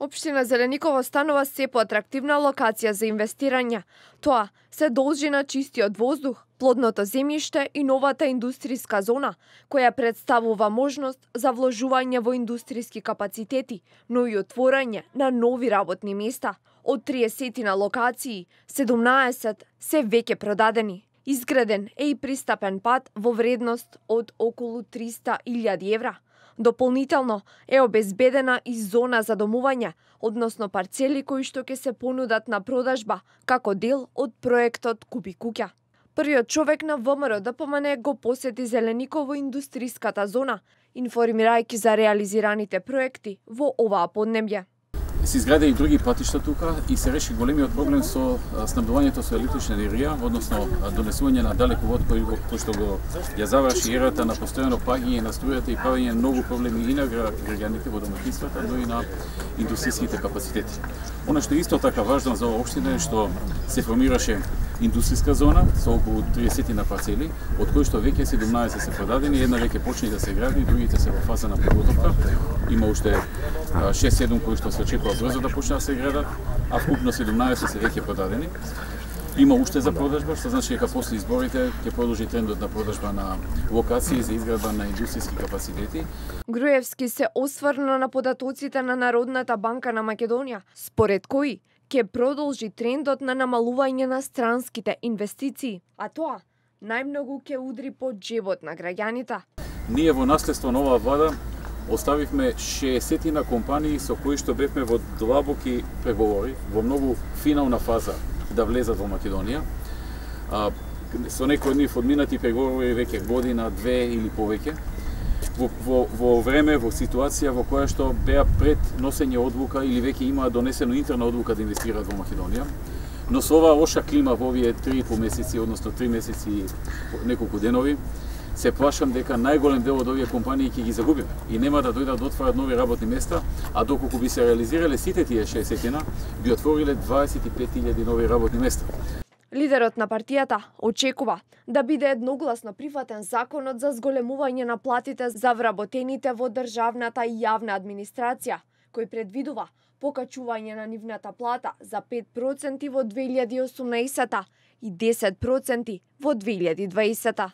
Општина Зелениково станува се поатрактивна локација за инвестирање. Тоа се должи на чистиот воздух, плодното земјиште и новата индустријска зона, која представува можност за вложување во индустријски капацитети, но и отворање на нови работни места. Од 30 на локации, 17 се веќе продадени. Изграден е и пристапен пат во вредност од околу 300.000 евра. Дополнително е обезбедена и зона за домување, односно парцели кои што ќе се понудат на продажба како дел од проектот Купи куќа. Првиот човек на ВМРО ДПМН го посети Зелениково индустријската зона, информирајќи за реализираните проекти во оваа поднебје. Се изградени други патишта тука и се реши големиот проблем со снабдувањето со електрична енергија, односно донесување на далековод кој што го ја заврши ерата на постојано паѓање на струјата и правење многу проблеми и на граѓаните во домаќинствата, но и на индустријските капацитети. Она што е исто така важно за оваа општина е што се формираше индустријска зона со околу 30 на парцели, од кои што веќе 17 се продадени, една веќе почна да се гради, другите се во фаза на подготовка. Има уште 6-7 кои што се очекува брзо да почнат да се градат, а вкупно 17 се веќе продадени. Има уште за продажба, што значи дека после изборите ќе продолжи трендот на продажба на локации за изградба на индустријски капацитети. Груевски се осврна на податоците на Народната банка на Македонија, според кои ќе продолжи трендот на намалување на странските инвестиции, а тоа најмногу ќе удри по џебот на граѓаните. Ние во наследство на оваа влада оставивме 60 на компании со кои што бевме во длабоки преговори, во многу финална фаза да влезат во Македонија. Со некои од нив одминати преговори веќе година, две или повеќе. Во време, во ситуација во која што беа пред носење одлука или веќе имаа донесено интерна одлука да инвестираат во Македонија. Но со оваа лоша клима во овие 3,5 месеци, односно 3 месеци и неколку денови, се плашам дека најголем дел од овие компании ќе ги загубиме и нема да дојдат да отворат нови работни места, а доколку би се реализирале сите тие 60-на, би отвориле 25.000 нови работни места. Лидерот на партијата очекува да биде едногласно прифатен законот за зголемување на платите за вработените во државната и јавна администрација, кој предвидува покачување на нивната плата за 5% во 2018 и 10% во 2020.